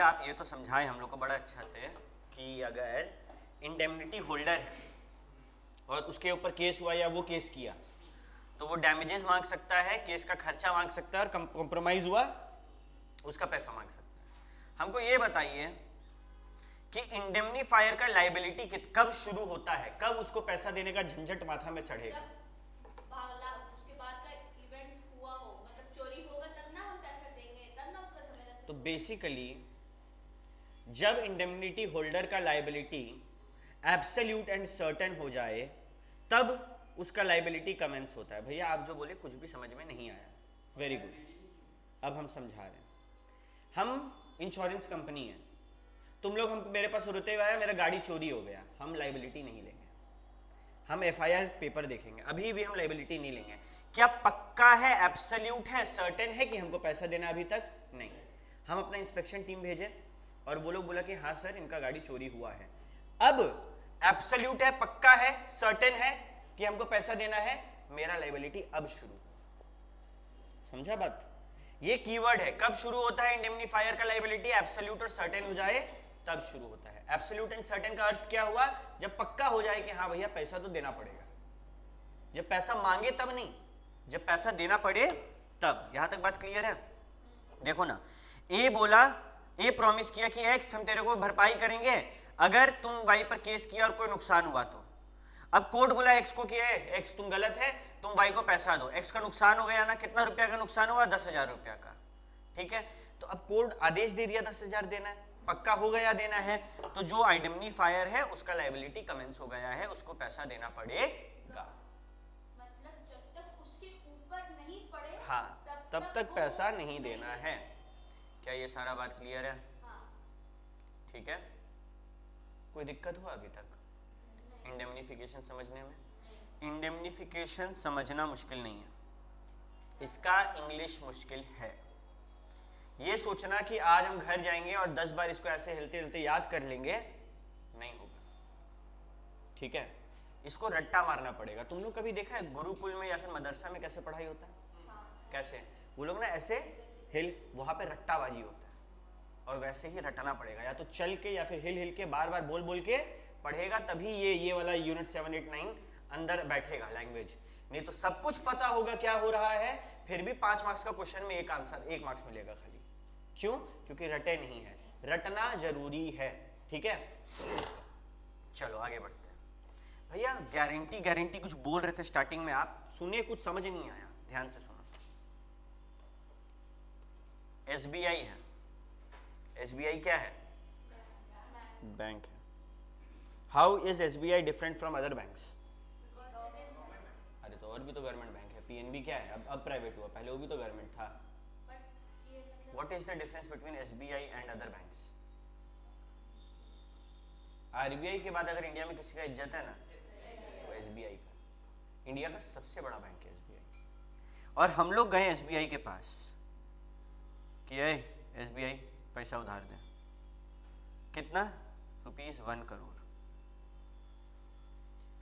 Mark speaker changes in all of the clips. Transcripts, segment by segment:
Speaker 1: भैया आप ये तो समझाएं हम लोग को बड़ा अच्छा से कि अगर इंडेमनिटी होल्डर है और उसके ऊपर केस हुआ या वो केस किया तो वो डैमेजेस मांग सकता है, केस का खर्चा मांग सकता है और कॉम्प्रोमाइज हुआ उसका पैसा मांग सकता है। हमको ये बताइए कि इंडेमनीफायर का लायबिलिटी कब शुरू होता है, कब उसको पैसा देने का झंझट माथा में चढ़ेगा?
Speaker 2: उसके बाद का इवेंट हुआ हो, मतलब चोरी होगा तब ना हम पैसा देंगे, तब ना उसका समय।
Speaker 1: तो बेसिकली जब इंडेमनिटी होल्डर का लायबिलिटी एब्सोल्यूट एंड सर्टेन हो जाए तब उसका लायबिलिटी कमेंस होता है। भैया आप जो बोले कुछ भी समझ में नहीं आया, वेरी गुड, अब हम समझा रहे हैं। हम इंश्योरेंस कंपनी है, तुम लोग हम मेरे पास रोते हुए आया मेरा गाड़ी चोरी हो गया, हम लायबिलिटी नहीं लेंगे, हम एफआईआर पेपर देखेंगे, अभी भी हम लायबिलिटी नहीं लेंगे। क्या पक्का है, एब्सोल्यूट है, सर्टेन है कि हमको पैसा देना? अभी तक नहीं। हम अपना इंस्पेक्शन टीम भेजे और वो लोग बोला कि हाँ सर इनका गाड़ी चोरी हुआ है। अब एब्सोल्यूट है, पक्का है, सर्टेन है कि हमको पैसा देना है, मेरा लायबिलिटी अब शुरू। समझा बात? ये कीवर्ड है, कब शुरू होता है इंडेमनीफायर का लायबिलिटी? एब्सोल्यूट और सर्टेन हो जाए तब शुरू होता है। एब्सोल्यूट एंड सर्टेन का अर्थ क्या हुआ? जब पक्का हो जाए कि हाँ भैया पैसा तो देना पड़ेगा। जब पैसा मांगे तब नहीं, जब पैसा देना पड़े तब। यहां तक बात क्लियर है? देखो ना, ए बोला, ए प्रॉमिस किया कि एक्स हम तेरे को भरपाई करेंगे अगर तुम वाई पर केस किया और कोई नुकसान हुआ तो। अब कोर्ट बोला एक्स को कि एक्स तुम गलत है, तुम वाई को पैसा दो। एक्स का नुकसान हो गया ना, कितना रुपया का नुकसान हुआ? 10,000 रुपया का। ठीक है, तो अब कोर्ट आदेश दे दिया 10,000 देना है, पक्का हो गया देना है, तो जो इंडेमनीफायर है उसका लायबिलिटी कमेंस हो गया है, उसको पैसा देना पड़ेगा।
Speaker 2: मतलब जब तक उसके ऊपर नहीं पड़े,
Speaker 1: हाँ, तब तक पैसा नहीं देना है। क्या ये सारा बात क्लियर है?
Speaker 2: हाँ।
Speaker 1: ठीक है, कोई दिक्कत हुआ अभी तक इंडेमनिफिकेशन समझने में? इंडेमनिफिकेशन समझना मुश्किल नहीं है, इसका इंग्लिश मुश्किल है। ये सोचना कि आज हम घर जाएंगे और 10 बार इसको ऐसे हिलते हिलते याद कर लेंगे, नहीं होगा। ठीक है, इसको रट्टा मारना पड़ेगा। तुम लोग कभी देखा है गुरुकुल में या फिर मदरसा में कैसे पढ़ाई होता है? कैसे वो लोग ना ऐसे हिल, वहां पे रट्टाबाजी होता है और वैसे ही रटना पड़ेगा, या तो चल के या फिर हिल हिल के बार बार बोल बोल के पढ़ेगा, तभी ये वाला यूनिट 7, 8, 9 अंदर बैठेगा लैंग्वेज। नहीं तो सब कुछ पता होगा क्या हो रहा है, फिर भी 5 मार्क्स का क्वेश्चन में एक आंसर 1 मार्क्स मिलेगा खाली। क्यों? क्योंकि रटे नहीं है, रटना जरूरी है। ठीक है, चलो आगे बढ़ते हैं। भैया गारंटी गारंटी कुछ बोल रहे थे स्टार्टिंग में, आप सुने, कुछ समझ नहीं आया, ध्यान से सुनो। एसबीआई है, एसबीआई क्या है? बैंक है। How is SBI different from other banks? अरे तो और भी तो गवर्नमेंट बैंक है। पीएनबी क्या है? अब प्राइवेट हुआ, पहले वो भी तो गवर्नमेंट था। What is the difference between SBI and other banks? RBI के बाद अगर इंडिया में किसी का इज्जत है ना तो एसबीआई का। इंडिया का सबसे बड़ा बैंक है एसबीआई। और हम लोग गए एसबीआई के पास कि एसबीआई पैसा उधार दे, कितना? ₹1 करोड़।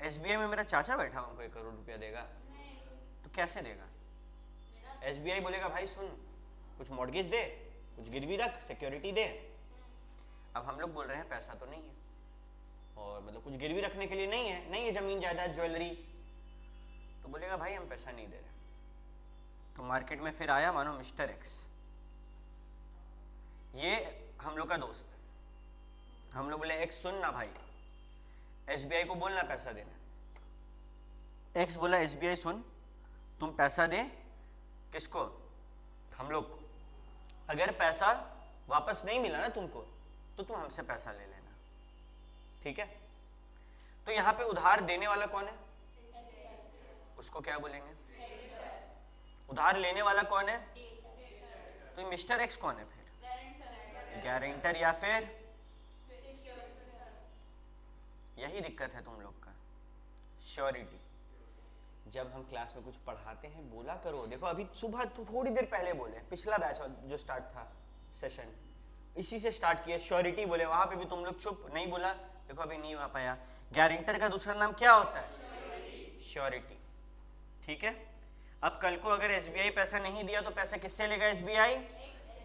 Speaker 1: एसबीआई में मेरा चाचा बैठा हमको 1 करोड़ रुपया देगा तो कैसे देगा? एसबीआई बोलेगा भाई सुन, कुछ मॉर्गेज दे, कुछ गिरवी रख, सिक्योरिटी दे। अब हम लोग बोल रहे हैं पैसा तो नहीं है, और मतलब कुछ गिरवी रखने के लिए नहीं है जमीन जायदाद ज्वेलरी, तो बोलेगा भाई हम पैसा नहीं दे रहे। तो मार्केट में फिर आया मानो मिस्टर एक्स, ये हम लोग का दोस्त है। हम लोग बोले एक्स सुन ना भाई, एसबीआई को बोलना पैसा देना। एक्स बोला एसबीआई सुन, तुम पैसा दे, किसको? हम लोग को। अगर पैसा वापस नहीं मिला ना तुमको तो तुम हमसे पैसा ले लेना। ठीक है, तो यहां पे उधार देने वाला कौन है? उसको क्या बोलेंगे? उधार लेने वाला कौन है? तो मिस्टर एक्स कौन है फिर? गारंटर या फिर? यही दिक्कत है तुम लोग का, श्योरिटी। जब हम क्लास में कुछ पढ़ाते हैं बोला करो। देखो अभी सुबह थोड़ी देर पहले बोले, पिछला बैच जो स्टार्ट था सेशन, इसी से स्टार्ट किया, श्योरिटी बोले, वहां पे भी तुम लोग चुप नहीं बोला। देखो अभी नहीं आ पाया। गारंटर का दूसरा नाम क्या होता है? श्योरिटी। ठीक है, अब कल को अगर एसबीआई पैसा नहीं दिया तो पैसा किससे लेगा एसबीआई?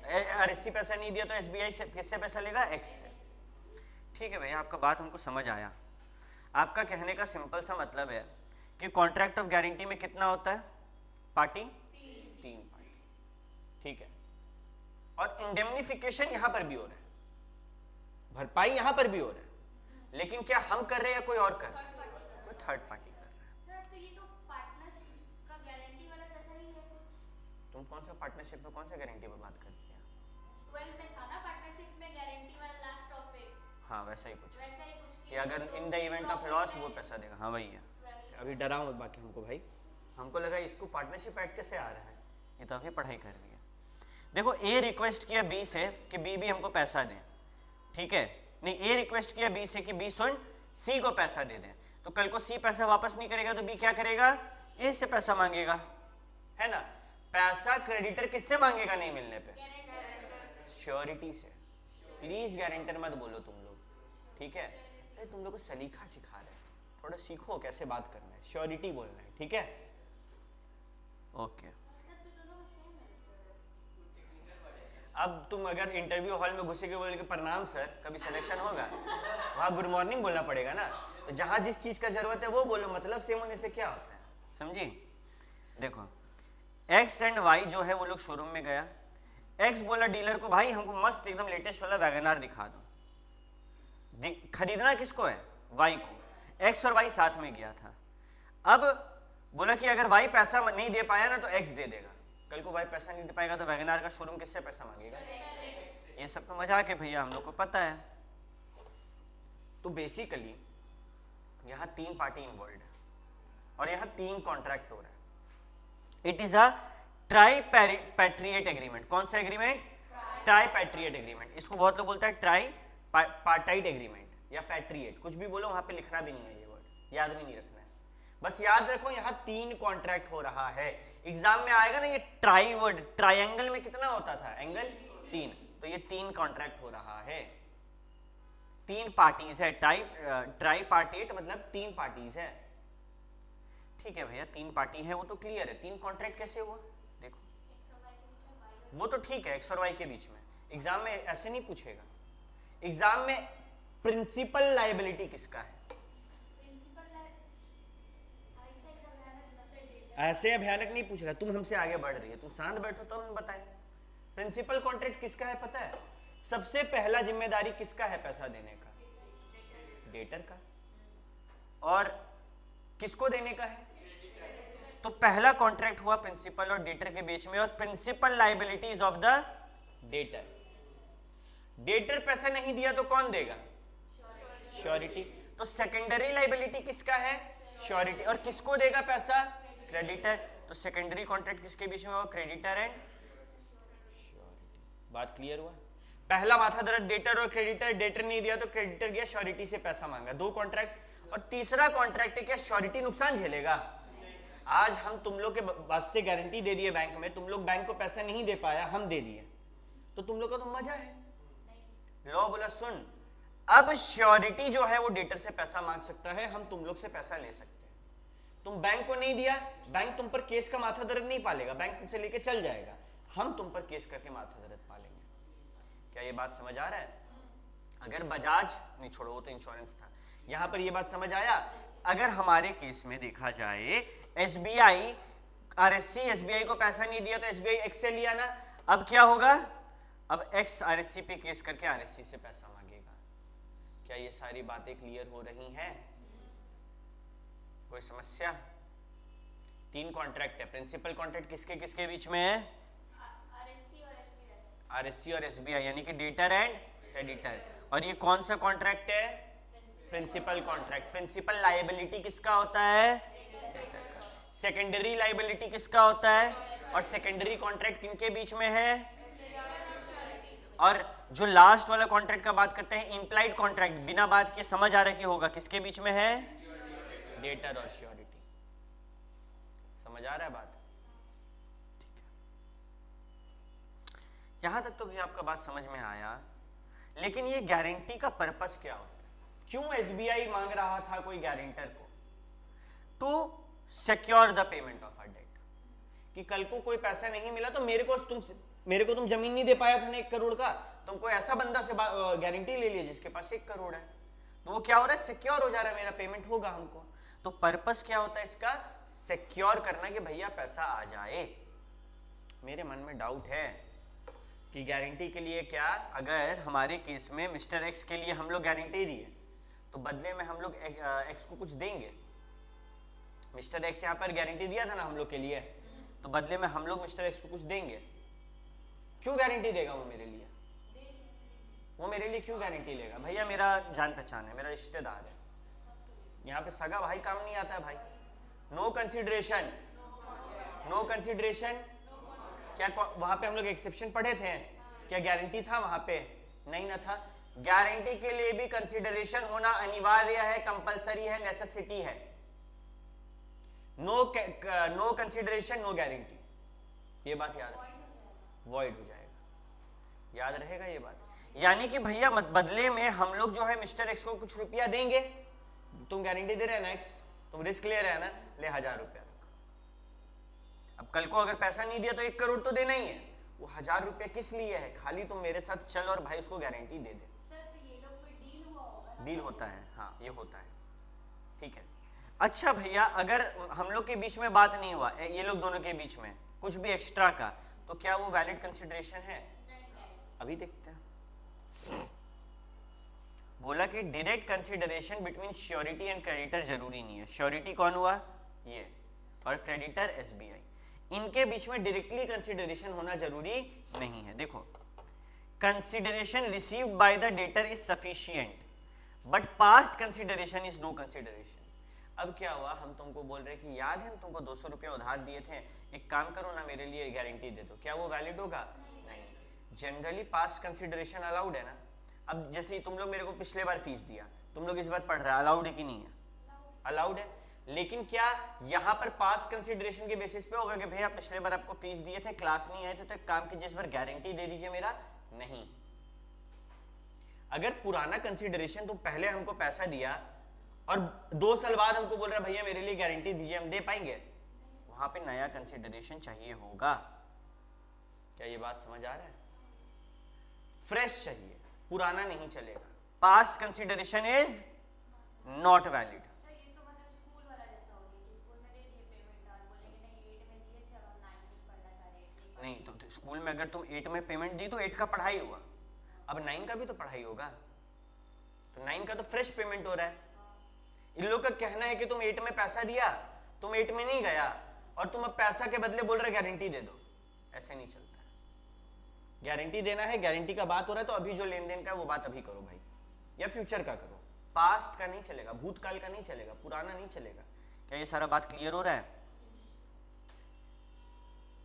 Speaker 1: आरएससी पैसा नहीं दिया तो एसबीआई से किससे पैसा लेगा? एक्स से। ठीक है भैया, आपका बात हमको समझ आया। आपका कहने का सिंपल सा मतलब है कि कॉन्ट्रैक्ट ऑफ गारंटी में कितना होता है? पार्टी? 3 पार्टी। ठीक है, और इंडेमनिफिकेशन यहां पर भी हो रहा है, भरपाई यहां पर भी हो रहा है, लेकिन क्या हम कर रहे हैं या कोई और कर रहा है? कोई थर्ड पार्टी कर रहा है।
Speaker 2: सर तो ये तो पार्टनरशिप का गारंटी वाला जैसा ही है कुछ।
Speaker 1: तुम कौन सा पार्टनरशिप में कौन सा गारंटी पर बात करती है?
Speaker 2: 12 में था ना पार्टनरशिप में गारंटी वाला लास्ट टॉपिक,
Speaker 1: हाँ वैसा ही कुछ
Speaker 2: वैसा ही कुछ
Speaker 1: कि अगर in the event of loss वो पैसा देगा। हाँ वही है। अभी डरा हूँ बाकी हमको भाई, हमको लगा इसको पार्टनरशिप एक्ट कैसे आ रहा है, ये तो अभी पढ़ाई कर रही है। देखो ए रिक्वेस्ट किया बी से कि बी भी हमको पैसा दें, ठीक है, नहीं ए रिक्वेस्ट किया बी से कि बी सुन सी को पैसा दे दें, तो कल को सी पैसा वापस नहीं करेगा तो बी क्या करेगा? ए से पैसा मांगेगा, है ना। पैसा क्रेडिटर किससे मांगेगा नहीं मिलने पे? श्योरिटी से। प्लीज गारंटर मत बोलो तुम लोग, ठीक है? अरे तुम लोग को सलीका सिखा रहे हैं, थोड़ा सीखो कैसे बात करना है, श्योरिटी बोलना है, ठीक है? ओके। अब तुम अगर इंटरव्यू हॉल में घुसे के बोले कि प्रणाम सर, कभी सिलेक्शन होगा? वहाँ गुड मॉर्निंग बोलना पड़ेगा ना। तो जहाँ जिस चीज का जरूरत है वो बोलो, मतलब सेम होने से क्या होता है, समझी? देखो एक्स एंड वाई जो है वो लोग शोरूम में गया। एक्स बोला डीलर को भाई हमको मस्त एकदम लेटेस्ट वाला वैगनआर दिखा दो। खरीदना किसको है? वाई को। एक्स और वाई साथ में गया था। अब बोला कि अगर वाई पैसा नहीं दे पाया ना तो एक्स दे देगा। कल को वाई पैसा नहीं दे पाएगा तो वैगनआर का शोरूम किससे पैसा मांगेगा? ये सब तो मजाक है भैया, हम लोग को पता है। तो बेसिकली यहाँ 3 पार्टी इन्वॉल्व है और यहाँ 3 कॉन्ट्रैक्ट हो रहा है। It is a tripartite agreement. कौन सा एग्रीमेंट? ट्राईपैट्रिएट एग्रीमेंट। इसको बहुत लोग बोलते हैं ट्राई पार्टाइट एग्रीमेंट या पैट्रिएट, कुछ भी बोलो, वहां पे लिखना भी नहीं है, ये वर्ड याद भी नहीं रखना है। बस याद रखो यहाँ 3 कॉन्ट्रैक्ट हो रहा है। एग्जाम में आएगा ना ये ट्राई वर्ड, ट्राइंगल में कितना होता था? एंगल 3, तो ये 3 कॉन्ट्रैक्ट हो रहा है, 3 पार्टीज है। ट्राईपार्टिएट मतलब 3 पार्टीज है, ठीक है भैया, 3 पार्टी है, वो तो क्लियर है। 3 कॉन्ट्रैक्ट कैसे हुआ? देखो वो तो ठीक है, एक्स और वाई के बीच में। एग्जाम में ऐसे नहीं पूछेगा। एग्जाम में प्रिंसिपल लायबिलिटी किसका है? ऐसे भयानक नहीं पूछ रहा, तुम हमसे आगे बढ़ रही है, तू शांत बैठो तो हम बताएं। प्रिंसिपल कॉन्ट्रैक्ट किसका है पता है? सबसे पहला जिम्मेदारी किसका है पैसा देने का? डेटर का। और किसको देने का है? तो पहला कॉन्ट्रैक्ट हुआ प्रिंसिपल और डेटर के बीच में, और principal liabilities of the debtor. Debtor पैसा नहीं दिया तो कौन देगा? श्योरिटी। तो सेकेंडरी लायबिलिटी किसका है? श्योरिटी। और किसको देगा पैसा? क्रेडिटर। तो सेकेंडरी कॉन्ट्रैक्ट किसके बीच में हुआ? Creditor and surety. बात क्लियर हुआ? पहला माथा दर्द डेटर और क्रेडिटर, डेटर नहीं दिया तो क्रेडिटर गया श्योरिटी से पैसा मांगा, 2 कॉन्ट्रैक्ट। और तीसरा कॉन्ट्रैक्ट है क्या श्योरिटी नुकसान झेलेगा? आज हम तुम लोग के वास्ते गारंटी दे दिए बैंक में, तुम लोग बैंक को पैसा नहीं दे पाया, हम दे दिए, तो तुम लोग का तो मजा है। लो बोला सुन, अब श्योरिटी जो है वो डेटर से पैसा मांग सकता है, हम तुम लोग से पैसा ले सकते हैं। तुम बैंक को नहीं दिया, बैंक तुम पर केस का माथा दर्द नहीं पालेगा, बैंक तुमसे लेके चल जाएगा, हम तुम पर केस करके माथा दर्द पालेंगे। क्या ये बात समझ आ रहा है? अगर बजाज नहीं, छोड़ो वो तो इंश्योरेंस था, यहां पर ये बात समझ आया। अगर हमारे केस में देखा जाए एसबीआई आरएससी एसबीआई को पैसा नहीं दिया तो एसबीआई एक्स से लिया ना, अब क्या होगा? अब एक्स आरएससी पे केस करके आरएससी से पैसा मांगेगा। क्या ये सारी बातें क्लियर हो रही हैं? कोई समस्या? 3 कॉन्ट्रैक्ट है। प्रिंसिपल कॉन्ट्रैक्ट किसके किसके बीच में है? आरएससी और एसबीआई, यानी कि डेटर एंड क्रेडिटर। और ये कौन सा कॉन्ट्रैक्ट है? Principal contract. प्रिंसिपल लायबिलिटी किसका होता है? डेटर का। सेकेंडरी लायबिलिटी किसका होता है? और सेकेंडरी कॉन्ट्रैक्ट किनके बीच में है? और जो लास्ट वाला कॉन्ट्रैक्ट का बात करते हैं इंप्लाइड कॉन्ट्रैक्ट, बिना बात के समझ आ रहा है कि होगा, किसके बीच में है? डेटर और श्योरिटी। समझ आ रहा है बात? ठीक है, यहां तक तो भी आपका बात समझ में आया। लेकिन ये गारंटी का पर्पस क्या होता है? क्यों एसबीआई मांग रहा था कोई गारंटर को? To secure the payment of a debt, कि कल को कोई पैसा नहीं मिला तो मेरे को मेरे को तुम जमीन नहीं दे पाया था ना 1 करोड़ का, तुम कोई ऐसा बंदा से गारंटी ले लिया जिसके पास 1 करोड़ है, तो वो क्या हो रहा है, सिक्योर हो जा रहा है, मेरा पेमेंट होगा हमको। तो पर्पस क्या होता है इसका, सिक्योर करना कि भैया पैसा आ जाए। मेरे मन में डाउट है कि गारंटी के लिए क्या, अगर हमारे केस में मिस्टर एक्स के लिए हम लोग गारंटी दिए तो बदले में हम लोग एक्स को कुछ देंगे। मिस्टर एक्स यहाँ पर गारंटी दिया था ना हम लोग के लिए, तो बदले में हम लोग मिस्टर एक्स को कुछ देंगे। क्यों गारंटी देगा वो मेरे लिए, वो मेरे लिए क्यों गारंटी लेगा, भैया मेरा जान पहचान है, मेरा रिश्तेदार है, यहाँ पे सगा भाई काम नहीं आता है भाई। नो कंसिडरेशन, नो कंसिडरेशन, क्या वहां पे हम लोग एक्सेप्शन पढ़े थे, क्या गारंटी था वहां पे, नहीं ना था। गारंटी के लिए भी कंसिडरेशन होना अनिवार्य है, कंपलसरी है, नेसेसिटी है। नो कंसिडरेशन नो गारंटी, ये बात याद रहे, वॉइड हो जाएगा, याद रहेगा ये बात। यानी कि भैया बदले में हम लोग जो है मिस्टर एक्स को कुछ रुपया देंगे, तुम गारंटी दे रहे हैं ना एक्स, तुम रिस्क ले रहे हैं ना, ले 1000 रुपया। अब कल को अगर पैसा नहीं दिया तो 1 करोड़ तो देना ही है, वो 1000 रुपया किस लिए है, खाली तुम मेरे साथ चल और भाई उसको गारंटी दे दे।
Speaker 2: सर तो ये लोग पे डील हुआ होगा,
Speaker 1: डील होता है, हाँ ये होता है, ठीक है। अच्छा भैया अगर हम लोग के बीच में बात नहीं हुआ, ये लोग दोनों के बीच में कुछ भी एक्स्ट्रा का, तो क्या वो वैलिड कंसिडरेशन है, अभी देखते हैं। बोला कि direct consideration between surety and creditor जरूरी नहीं है। श्योरिटी कौन हुआ, ये, और क्रेडिटर एसबीआई, इनके बीच में डायरेक्टली कंसिडरेशन होना जरूरी नहीं है। देखो, consideration received by the debtor is sufficient but past consideration is no consideration. अब क्या हुआ, हम तुमको बोल रहे कि याद है हम तुमको 200 रुपया उधार दिए थे, एक काम करो ना मेरे लिए गारंटी दे दो, क्या वो वैलिड होगा, नहीं। जनरली पास्ट कंसिडरेशन अलाउड है ना। अब जैसे तुम लोग मेरे को पिछले बार फीस दिया, तुम लोग इस बार पढ़ रहे हैं, अलाउड है कि नहीं है, अलाउड है। लेकिन क्या यहाँ पर पास्ट कंसिडरेशन के बेसिस पे होगा कि भैया पिछले बार आपको फीस दिए थे, क्लास नहीं आए थे, तो काम कीजिए इस बार गारंटी दे दीजिए मेरा, नहीं। अगर पुराना कंसिडरेशन, तो पहले हमको पैसा दिया और 2 साल बाद हमको बोल रहा भैया मेरे लिए गारंटी दीजिए, हम दे पाएंगे, वहां पे नया कंसिडरेशन चाहिए होगा। क्या ये बात समझ आ रहा है, फ्रेश चाहिए, पुराना नहीं चलेगा। Past consideration is not valid. नहीं तो स्कूल में अगर तुम 8 में पेमेंट दी तो 8 का पढ़ाई हुआ, अब 9 का भी तो पढ़ाई होगा, तो 9 का तो फ्रेश पेमेंट हो रहा है। इन लोग का कहना है कि तुम 8 में पैसा दिया, तुम 8 में नहीं गया और तुम अब पैसा के बदले बोल रहे गारंटी दे दो, ऐसे नहीं चलता है। गारंटी देना है, गारंटी का बात हो रहा है, तो अभी जो लेन देन का है वो बात अभी करो भाई, या फ्यूचर का करो, पास्ट का नहीं चलेगा, भूतकाल का नहीं चलेगा, पुराना नहीं चलेगा। क्या ये सारा बात क्लियर हो रहा है?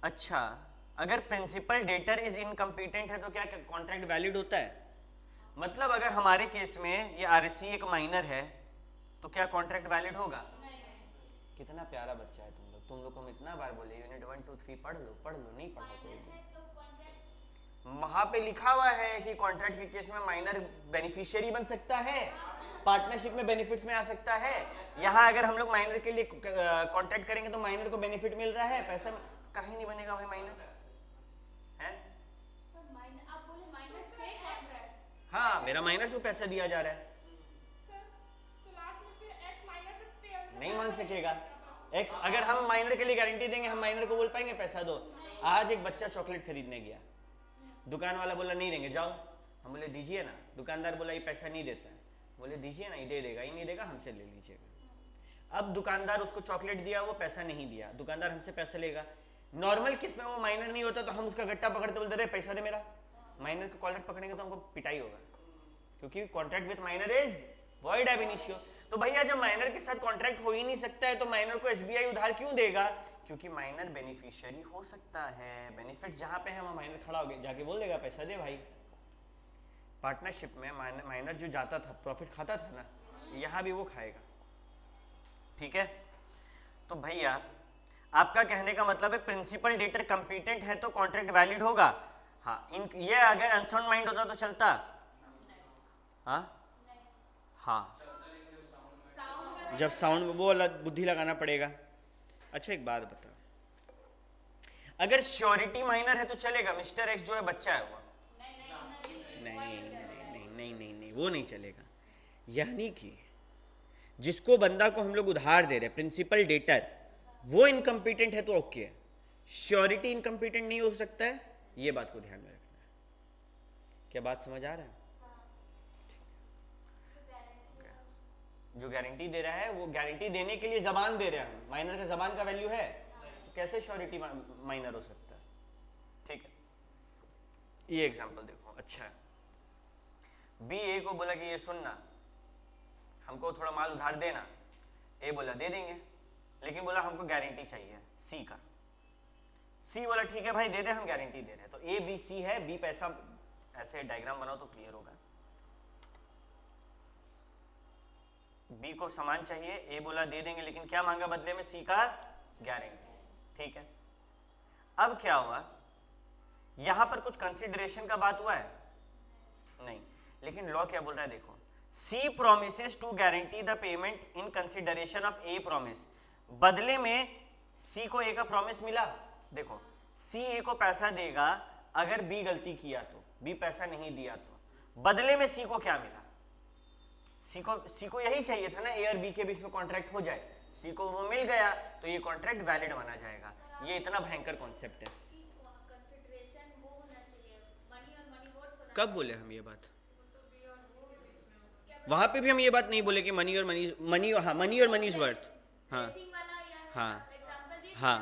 Speaker 1: अच्छा, अगर प्रिंसिपल डेटर इज इनकम्पिटेंट है तो क्या कॉन्ट्रैक्ट वैलिड होता है? मतलब अगर हमारे केस में ये आरएससी एक माइनर है तो क्या कॉन्ट्रैक्ट वैलिड होगा? कितना प्यारा बच्चा है तुम लोग को हम इतना बार बोले यूनिट 1 2 3 पढ़ लो, नहीं पढ़ा कोई। वहां पे लिखा हुआ है कि कॉन्ट्रैक्ट के केस में माइनर बेनिफिशियरी बन सकता है, पार्टनरशिप में बेनिफिट्स में आ सकता है। यहाँ अगर हम लोग माइनर के लिए कॉन्ट्रैक्ट करेंगे तो माइनर को बेनिफिट मिल रहा है, पैसा कहीं नहीं बनेगा भाई माइनर है।
Speaker 2: आप बोले माइनर से कॉन्ट्रैक्ट,
Speaker 1: हाँ मेरा माइनर से पैसा दिया जा रहा है,
Speaker 2: तो लास्ट में फिर एक्स माइनर से पे
Speaker 1: नहीं मांग सकेगा एक्स। अगर हम माइनर के लिए गारंटी देंगे, हम माइनर को बोल पाएंगे पैसा दो। आज एक बच्चा चॉकलेट खरीदने गया, दुकान वाला बोला नहीं देंगे जाओ, हम बोले दीजिए ना, दुकानदार बोला ये पैसा नहीं देता है, बोले दीजिए ना, ये दे देगा, ही नहीं देगा हमसे ले लीजिएगा। अब दुकानदार उसको चॉकलेट दिया, वो पैसा नहीं दिया, दुकानदार हमसे पैसा लेगा। नॉर्मल केस में वो माइनर नहीं होता तो हम उसका गट्टा पकड़ते बोलते रहे पैसा दे मेरा, माइनर का कॉलर पकड़ेंगे तो हमको पिटाई होगा, क्योंकि contract with minor is void एब इनिशियो। तो भैया जब माइनर के साथ कॉन्ट्रैक्ट हो ही नहीं सकता है तो माइनर को एसबीआई उधार क्यों देगा? क्योंकि माइनर बेनिफिशियरी हो सकता है, बेनिफिट जहां पे है वहां माइनर खड़ा हो गया, जाके बोल देगा पैसा दे भाई। पार्टनरशिप में माइनर जो जाता था प्रॉफिट खाता था ना, यहाँ भी वो खाएगा, ठीक है। तो भैया आपका कहने का मतलब है प्रिंसिपल डेटर कंपिटेंट है तो कॉन्ट्रैक्ट वैलिड होगा। हाँ, ये अगर अनसाउंड माइंड होता तो चलता? हाँ, जब साउंड में वो अलग बुद्धि लगाना पड़ेगा। अच्छा एक बात बता, अगर श्योरिटी माइनर है तो चलेगा, मिस्टर एक्स जो है बच्चा है वो। नहीं, वो नहीं चलेगा। यानी कि जिसको बंदा को हम लोग उधार दे रहे हैं, प्रिंसिपल डेटर, वो इनकम्पिटेंट है तो ओके है, श्योरिटी इनकम्पिटेंट नहीं हो सकता है, ये बात को ध्यान में रखना है। क्या बात समझ आ रहा है? जो गारंटी दे रहा है वो गारंटी देने के लिए जबान दे रहा है, माइनर का जबान का वैल्यू है, तो कैसे श्योरिटी माइनर हो सकता है? ठीक है, ये एग्जांपल देखो। अच्छा है, बी ए को बोला कि ये सुनना, हमको थोड़ा माल उधार देना। ए बोला दे देंगे, लेकिन बोला हमको गारंटी चाहिए सी का। सी बोला ठीक है भाई दे दे, हम गारंटी दे रहे हैं। तो ए बी सी है, बी पैसा, ऐसे डायग्राम बनाओ तो क्लियर होगा। बी को सामान चाहिए, ए बोला दे देंगे, लेकिन क्या मांगा बदले में? सी का गारंटी। ठीक है, अब क्या हुआ, यहां पर कुछ कंसिडरेशन का बात हुआ है नहीं, लेकिन लॉ क्या बोल रहा है देखो, C promises to guarantee the payment in consideration of a promise. बदले में सी को ए का प्रॉमिस मिला। देखो, सी ए को पैसा देगा अगर बी गलती किया तो, बी पैसा नहीं दिया तो। बदले में सी को क्या मिला? सी को यही चाहिए था ना, ए और बी के बीच में कॉन्ट्रैक्ट हो जाए, सी को वो मिल गया तो ये कॉन्ट्रैक्ट वैलिड माना जाएगा। ये इतना भयंकर कॉन्सेप्ट है। कब बोले हम ये बात? वहां पे भी हम ये बात नहीं बोले कि मनी और मनी और मनी इज वर्थ। हाँ,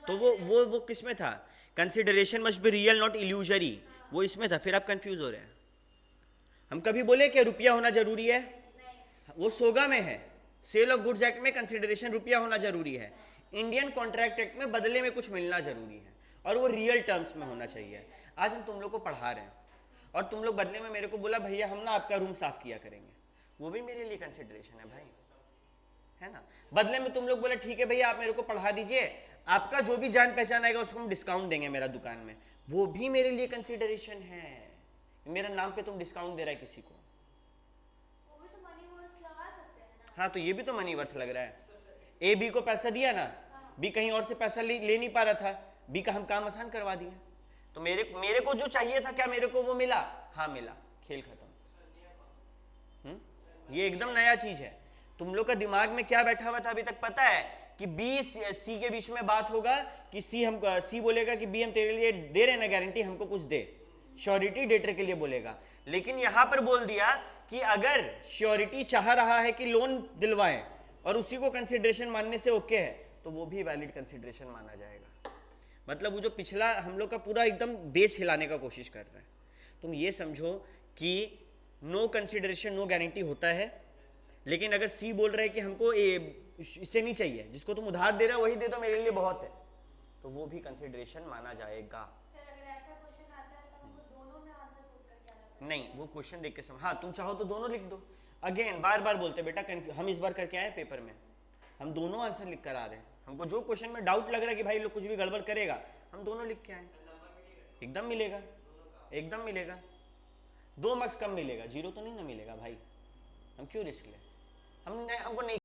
Speaker 1: तो वो किस में था? Consideration must be real not illusory, वो इसमें था। फिर आप कंफ्यूज हो रहे हैं। हम कभी बोले कि रुपया होना जरूरी है? वो सोगा में है, सेल ऑफ गुड्स एक्ट में कंसिडरेशन रुपया होना जरूरी है। इंडियन कॉन्ट्रैक्ट एक्ट में बदले में कुछ मिलना जरूरी है, और वो रियल टर्म्स में होना चाहिए। आज हम तुम लोग को पढ़ा रहे हैं और तुम लोग बदले में मेरे को बोला भैया हम ना आपका रूम साफ किया करेंगे, वो भी मेरे लिए कंसिडरेशन है भाई, है ना। बदले में तुम लोग बोले ठीक है भैया आप मेरे को पढ़ा दीजिए, आपका जो भी जान पहचान आएगा उसको हम डिस्काउंट देंगे मेरा दुकान में, वो भी मेरे लिए कंसिडरेशन है। मेरा नाम पे तुम डिस्काउंट दे रहा है किसी को,
Speaker 2: वो भी तो मनी वर्थ लगा सकते हैं ना।
Speaker 1: हाँ, तो ये भी तो मनी वर्थ लग रहा है। ए बी को पैसा दिया ना, बी कहीं और से पैसा ले नहीं पा रहा था, बी का हम काम आसान करवा दिया, तो मेरे को जो चाहिए था क्या मेरे को वो मिला? हाँ मिला, खेल खत्म। ये एकदम नया चीज है। तुम लोग का दिमाग में क्या बैठा हुआ था अभी तक पता है कि बी सी के बीच में बात होगा कि सी बोलेगा कि बी हम तेरे लिए दे रहे ना गारंटी, हमको कुछ दे, श्योरिटी डेटर के लिए बोलेगा। लेकिन यहां पर बोल दिया कि अगर श्योरिटी चाह रहा है कि लोन दिलवाएं और उसी को कंसिडरेशन मानने से ओके है, तो वो भी वैलिड कंसिडरेशन माना जाएगा। मतलब वो जो पिछला हम लोग का पूरा एकदम बेस हिलाने का कोशिश कर रहा है। तुम ये समझो कि नो कंसिडरेशन नो गारंटी होता है, लेकिन अगर सी बोल रहे हैं कि हमको इससे नहीं चाहिए, जिसको तुम उधार दे रहे हो वही दे दो मेरे लिए बहुत है, तो वो भी कंसिडरेशन माना जाएगा।
Speaker 2: सर अगर ऐसा क्वेश्चन आता है तो हमको दोनों में आंसर पुट करके आना पड़ेगा?
Speaker 1: नहीं, वो क्वेश्चन देख के समझ, हाँ तुम चाहो तो दोनों लिख दो। अगेन बार बार बोलते बेटा, हम इस बार करके आए पेपर में, हम दोनों आंसर लिख कर आ रहे हैं। हमको जो क्वेश्चन में डाउट लग रहा है कि भाई लोग कुछ भी गड़बड़ करेगा, हम दोनों लिख के आए। एकदम मिलेगा, एकदम मिलेगा। 2 मार्क्स कम मिलेगा, 0 तो नहीं ना मिलेगा भाई, हम क्यों रिस्क लें? हमको नहीं